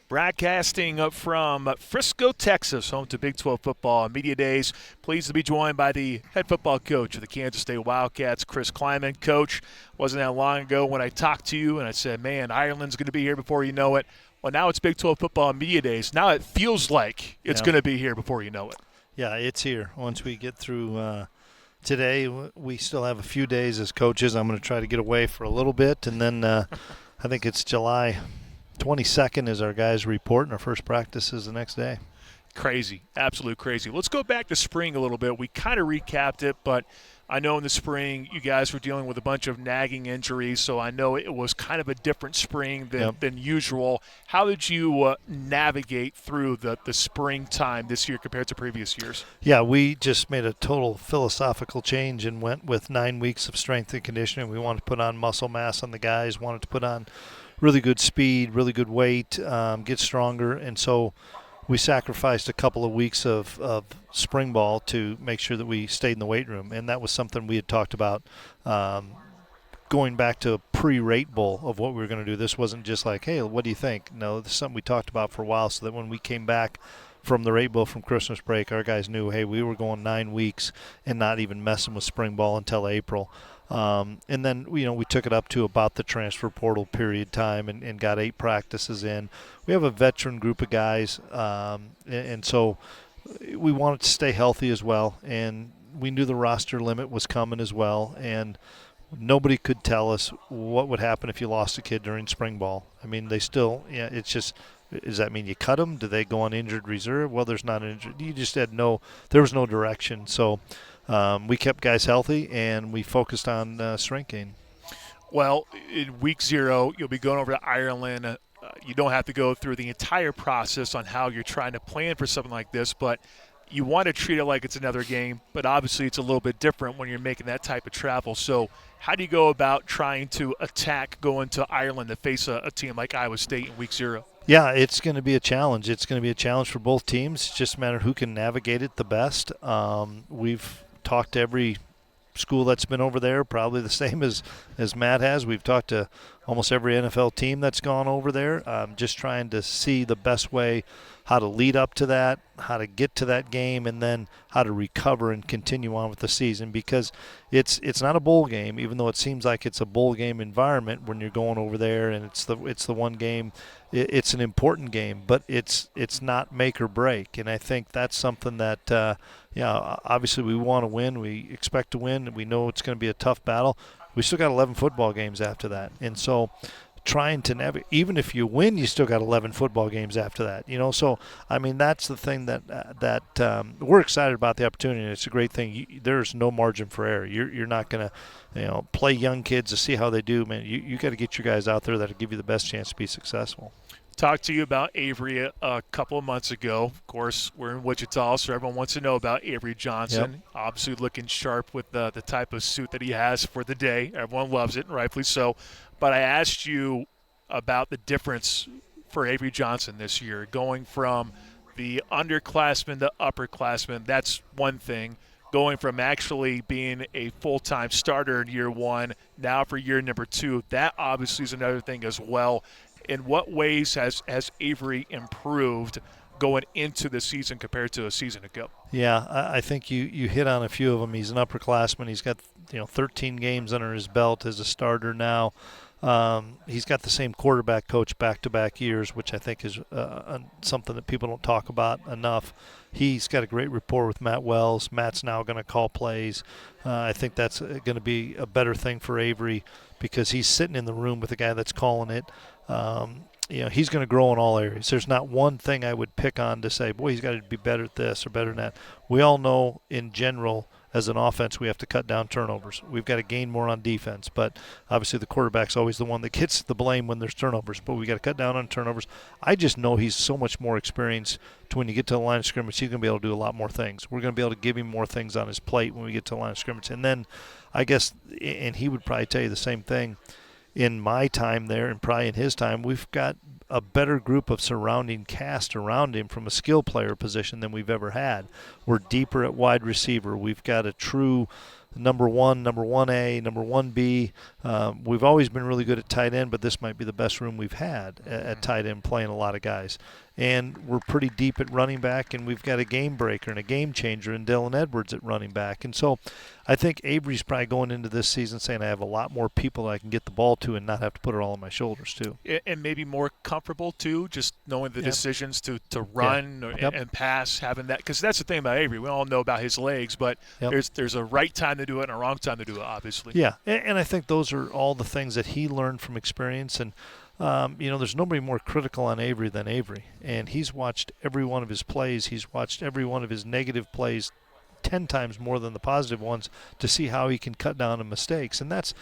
Broadcasting up from Frisco, Texas, home to Big 12 football media days. Pleased to be joined by the head football coach of the Kansas State Wildcats, Chris Klieman. Coach, wasn't that long ago when I talked to you and I said, man, Ireland's going to be here before you know it. Well, now it's Big 12 football media days. Now it feels like it's going to be here before you know it. Yeah, it's here. Once we get through today, we still have a few days as coaches. I'm going to try to get away for a little bit, and then I think it's July 22nd is our guys' report, and our first practice is the next day. Crazy, absolute crazy. Let's go back to spring a little bit. We kind of recapped it, but I know in the spring you guys were dealing with a bunch of nagging injuries, so I know it was kind of a different spring than usual. How did you navigate through the springtime this year compared to previous years? Yeah, we just made a total philosophical change and went with 9 weeks of strength and conditioning. We wanted to put on muscle mass on the guys, wanted to put on really good speed, really good weight, get stronger, and so we sacrificed a couple of weeks of spring ball to make sure that we stayed in the weight room, and that was something we had talked about going back to pre-rate bowl of what we were going to do. This wasn't just like, hey, what do you think? No, this is something we talked about for a while so that when we came back from the rate bowl from Christmas break, our guys knew, hey, we were going 9 weeks and not even messing with spring ball until April. And then, we took it up to about the transfer portal period time and got 8 practices in. We have a veteran group of guys, and so we wanted to stay healthy as well. And we knew the roster limit was coming as well. And nobody could tell us what would happen if you lost a kid during spring ball. I mean, they still, it's just, does that mean you cut them? Do they go on injured reserve? Well, there's not an injured. You just there was no direction. So we kept guys healthy, and we focused on strength gain. Well, in week 0, you'll be going over to Ireland. You don't have to go through the entire process on how you're trying to plan for something like this, but you want to treat it like it's another game, but obviously it's a little bit different when you're making that type of travel. So how do you go about trying to attack going to Ireland to face a team like Iowa State in week 0? Yeah, it's going to be a challenge. It's going to be a challenge for both teams. It's just a matter of who can navigate it the best. We've talked to every school that's been over there, probably the same as Matt has. We've talked to almost every NFL team that's gone over there, just trying to see the best way how to lead up to that, how to get to that game, and then how to recover and continue on with the season, because it's not a bowl game, even though it seems like it's a bowl game environment when you're going over there, and it's the one game. It's an important game, but it's not make or break, and I think that's something that obviously we want to win. We expect to win. We know it's going to be a tough battle. We still got 11 football games after that, and so trying to navigate, even if you win, you still got 11 football games after that. So I mean, that's the thing that we're excited about the opportunity. And it's a great thing. There's no margin for error. You're not going to play young kids to see how they do, man. You got to get your guys out there that'll give you the best chance to be successful. Talked to you about Avery a couple of months ago. Of course, we're in Wichita, so everyone wants to know about Avery Johnson. Yep. Obviously looking sharp with the type of suit that he has for the day. Everyone loves it, and rightfully so. But I asked you about the difference for Avery Johnson this year, going from the underclassman to upperclassman. That's one thing. Going from actually being a full-time starter in year 1, now for year number 2, that obviously is another thing as well. In what ways has Avery improved going into the season compared to a season ago? Yeah, I think you hit on a few of them. He's an upperclassman. He's got 13 games under his belt as a starter now. He's got the same quarterback coach back-to-back years, which I think is something that people don't talk about enough. He's got a great rapport with Matt Wells. Matt's now going to call plays. I think that's going to be a better thing for Avery because he's sitting in the room with the guy that's calling it. He's going to grow in all areas. There's not one thing I would pick on to say, boy, he's got to be better at this or better than that. We all know in general as an offense we have to cut down turnovers. We've got to gain more on defense, but obviously the quarterback's always the one that gets the blame when there's turnovers, but we got to cut down on turnovers. I just know he's so much more experienced to when you get to the line of scrimmage, he's going to be able to do a lot more things. We're going to be able to give him more things on his plate when we get to the line of scrimmage. And then I guess, and he would probably tell you the same thing, in my time there and probably in his time, we've got a better group of surrounding cast around him from a skill player position than we've ever had. We're deeper at wide receiver. We've got a true number 1, number 1A, number 1B. We've always been really good at tight end, but this might be the best room we've had at tight end, playing a lot of guys. And we're pretty deep at running back, and we've got a game breaker and a game changer in Dylan Edwards at running back. And so I think Avery's probably going into this season saying I have a lot more people that I can get the ball to and not have to put it all on my shoulders too. And maybe more comfortable too, just knowing the decisions to run and pass, having that. Because that's the thing about Avery. We all know about his legs, but there's a right time to do it and a wrong time to do it, obviously. Yeah, and I think those are all the things that he learned from experience. And there's nobody more critical on Avery than Avery. And he's watched every one of his plays. He's watched every one of his negative plays 10 times more than the positive ones to see how he can cut down on mistakes. And that's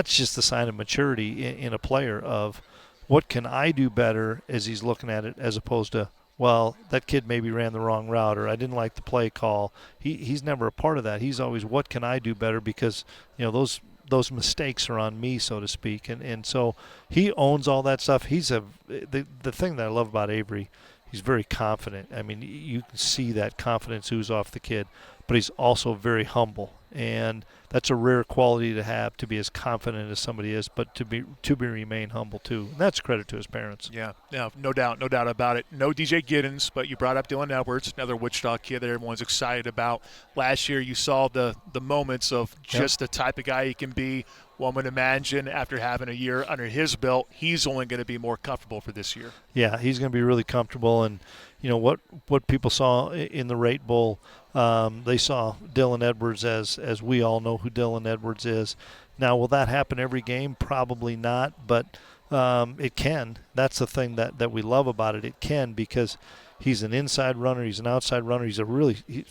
just the sign of maturity in a player of what can I do better as he's looking at it, as opposed to, well, that kid maybe ran the wrong route or I didn't like the play call. He's never a part of that. He's always, what can I do better, because those mistakes are on me, so to speak. And so he owns all that stuff. The thing that I love about Avery, he's very confident. I mean, you can see that confidence ooze off the kid, but he's also very humble. And that's a rare quality to have, to be as confident as somebody is, but to remain humble too. And that's credit to his parents. Yeah, no doubt about it. No DJ Giddens, but you brought up Dylan Edwards, another Wichita kid that everyone's excited about. Last year you saw the moments of just the type of guy he can be. One would imagine after having a year under his belt, he's only going to be more comfortable for this year. Yeah, he's going to be really comfortable. And what people saw in the Rate Bowl, they saw Dylan Edwards as we all know who Dylan Edwards is. Now, will that happen every game? Probably not, but it can. That's the thing that we love about it. It can, because he's an inside runner. He's an outside runner. He's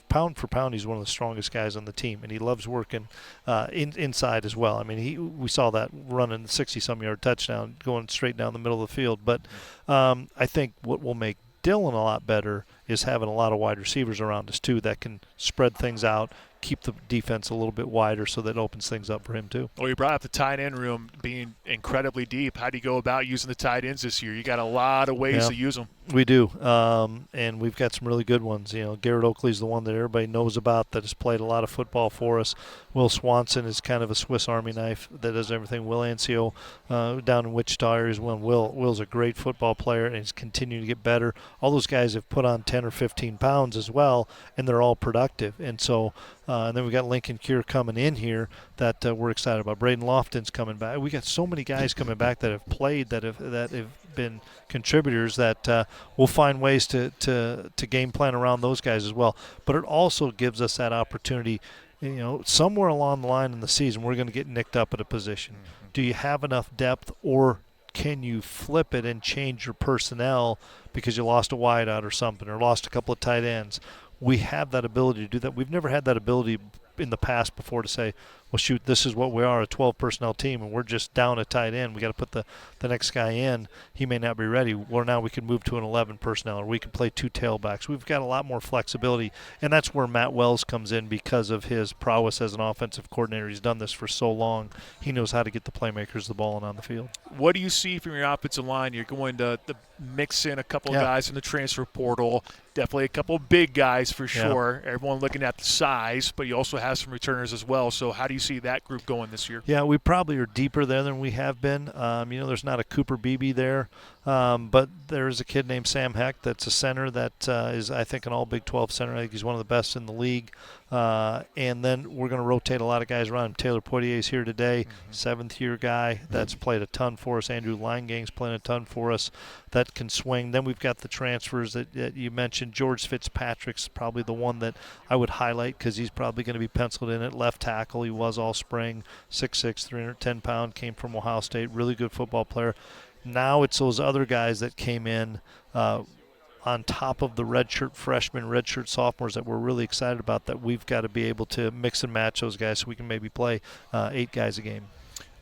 pound for pound, he's one of the strongest guys on the team, and he loves working inside as well. I mean, we saw that running 60-some-yard touchdown going straight down the middle of the field. But I think what will make Dylan a lot better is having a lot of wide receivers around us too that can spread things out, keep the defense a little bit wider, so that opens things up for him too. Well, you brought up the tight end room being incredibly deep. How do you go about using the tight ends this year? You got a lot of ways to use them. We do, and we've got some really good ones. Garrett Oakley's the one that everybody knows about that has played a lot of football for us. Will Swanson is kind of a Swiss Army knife that does everything. Will Ancio down in Wichita area is one. Will's a great football player, and he's continuing to get better. All those guys have put on 10 or 15 pounds as well, and they're all productive. And so, and then we got Lincoln Cure coming in here that we're excited about. Braden Lofton's coming back. We got so many guys coming back that have played, that have been contributors, that we'll find ways to game plan around those guys as well. But it also gives us that opportunity. Somewhere along the line in the season, we're going to get nicked up at a position. Mm-hmm. Do you have enough depth, or can you flip it and change your personnel because you lost a wideout or something, or lost a couple of tight ends? We have that ability to do that. We've never had that ability in the past before to say, well, shoot, this is what we are, a 12-personnel team, and we're just down a tight end. We got to put the next guy in. He may not be ready. Well, now we can move to an 11-personnel, or we can play two tailbacks. We've got a lot more flexibility, and that's where Matt Wells comes in because of his prowess as an offensive coordinator. He's done this for so long. He knows how to get the playmakers the ball and on the field. What do you see from your offensive line? You're going to mix in a couple of guys in the transfer portal. Definitely a couple of big guys for sure. Everyone looking at the size, but you also have some returners as well. So how do you see that group going this year? Yeah, we probably are deeper there than we have been. There's not a Cooper Beebe there, but there's a kid named Sam Heck that's a center that is, I think, an all Big 12 center. I think he's one of the best in the league. And then we're going to rotate a lot of guys around. Taylor Poitier's here today, seventh-year guy that's played a ton for us. Andrew Leingang's playing a ton for us that can swing. Then we've got the transfers that you mentioned. George Fitzpatrick's probably the one that I would highlight because he's probably going to be penciled in at left tackle. He was all spring, 6'6", 310-pound, came from Ohio State, really good football player. Now it's those other guys that came in on top of the redshirt freshmen, redshirt sophomores that we're really excited about, that we've got to be able to mix and match those guys so we can maybe play 8 guys a game.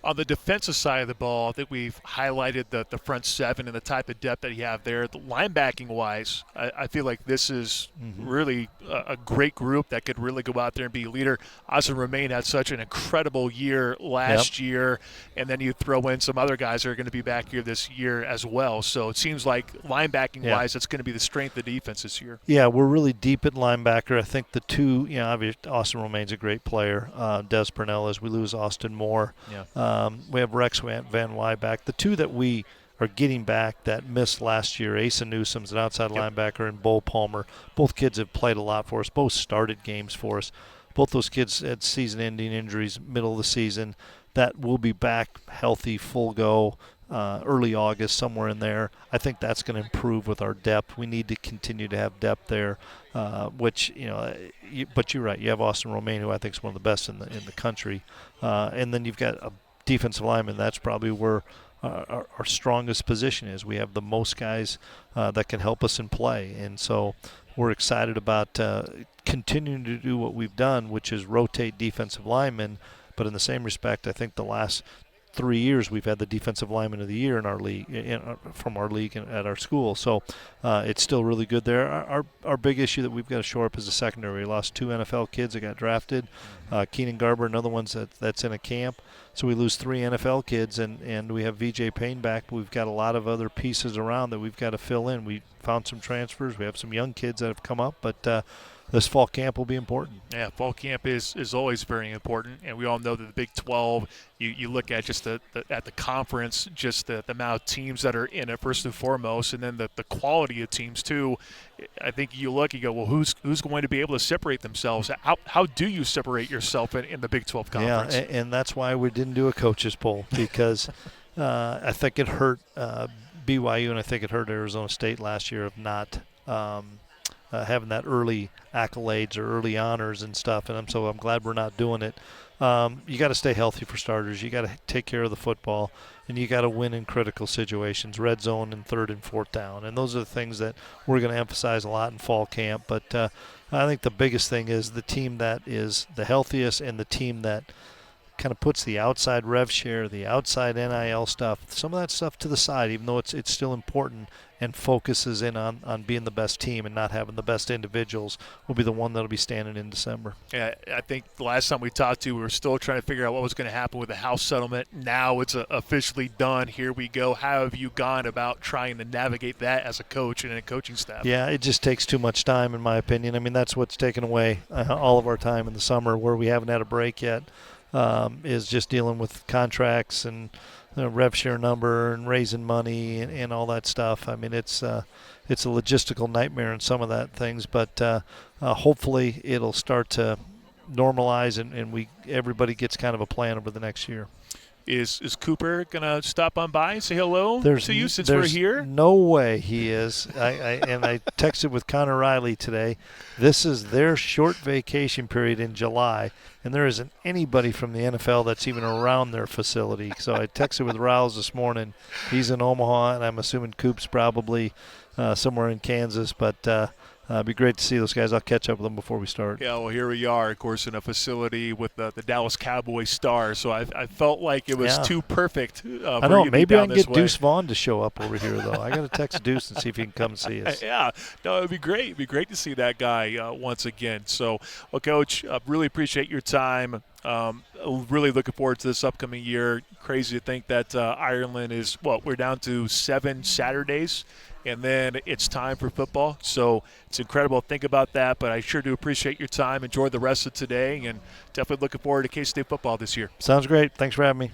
On the defensive side of the ball, I think we've highlighted the front seven and the type of depth that you have there. The linebacking-wise, I feel like this is really a great group that could really go out there and be a leader. Austin Romaine had such an incredible year last year, and then you throw in some other guys that are going to be back here this year as well. So it seems like linebacking-wise, it's going to be the strength of the defense this year. Yeah, we're really deep at linebacker. I think the two, obviously Austin Romaine's a great player. Des Purnell, as we lose Austin Moore. Yeah. We have Rex Van Wy back. The two that we are getting back that missed last year, Asa Newsom's an outside linebacker, and Bo Palmer. Both kids have played a lot for us. Both started games for us. Both those kids had season-ending injuries middle of the season. That will be back healthy, full go, early August, somewhere in there. I think that's going to improve with our depth. We need to continue to have depth there, which, but you're right. You have Austin Romaine, who I think is one of the best in the country. And then you've got a defensive lineman. That's probably where our strongest position is. We have the most guys that can help us in play. And so we're excited about continuing to do what we've done, which is rotate defensive linemen. But in the same respect, I think the last 3 years we've had the defensive lineman of the year in our league, from our league and at our school. So it's still really good there. Our big issue that we've got to shore up is the secondary. We lost 2 NFL kids that got drafted. Keenan Garber, another one that's in a camp. So we lose 3 NFL kids, and we have VJ Payne back. But we've got a lot of other pieces around that we've got to fill in. We found some transfers. We have some young kids that have come up, but this fall camp will be important. Yeah, fall camp is always very important, and we all know that the Big 12, you look at just at the conference, just the amount of teams that are in it first and foremost, and then the quality of teams too. I think you look, you go, well, who's going to be able to separate themselves? How do you separate yourself in the Big 12 conference? Yeah, and that's why we didn't do a coaches poll, because I think it hurt BYU, and I think it hurt Arizona State last year of not having that early accolades or early honors and stuff, and I'm glad we're not doing it. You got to stay healthy for starters. You got to take care of the football, and you got to win in critical situations, red zone and 3rd and 4th down. And those are the things that we're going to emphasize a lot in fall camp. But I think the biggest thing is the team that is the healthiest and the team that kind of puts the outside rev share, the outside NIL stuff, some of that stuff to the side, even though it's still important, and focuses in on being the best team and not having the best individuals, will be the one that'll be standing in December. Yeah, I think the last time we talked to, we were still trying to figure out what was going to happen with the house settlement. Now it's officially done. Here we go. How have you gone about trying to navigate that as a coach and a coaching staff? Yeah, it just takes too much time, in my opinion. I mean, that's what's taken away all of our time in the summer, where we haven't had a break yet, is just dealing with contracts and the rev share number and raising money and all that stuff. I mean, it's a logistical nightmare in some of that things, but hopefully it'll start to normalize and everybody gets kind of a plan over the next year. Is Cooper going to stop on by and say hello to you since we're here? No way he is. I texted with Connor Riley today. This is their short vacation period in July, and there isn't anybody from the NFL that's even around their facility. So I texted with Riles this morning. He's in Omaha, and I'm assuming Coop's probably somewhere in Kansas, but it'd be great to see those guys. I'll catch up with them before we start. Yeah, well, here we are, of course, in a facility with the Dallas Cowboys star. So I felt like it was too perfect. I know. Maybe I can get way. Deuce Vaughn to show up over here, though. I got to text Deuce and see if he can come see us. Yeah, no, it'd be great. It'd be great to see that guy once again. So, well, Coach, really appreciate your time. Really looking forward to this upcoming year. Crazy to think that Ireland is, we're down to 7 Saturdays, and then it's time for football. So it's incredible to think about that, but I sure do appreciate your time. Enjoy the rest of today, and definitely looking forward to K-State football this year. Sounds great. Thanks for having me.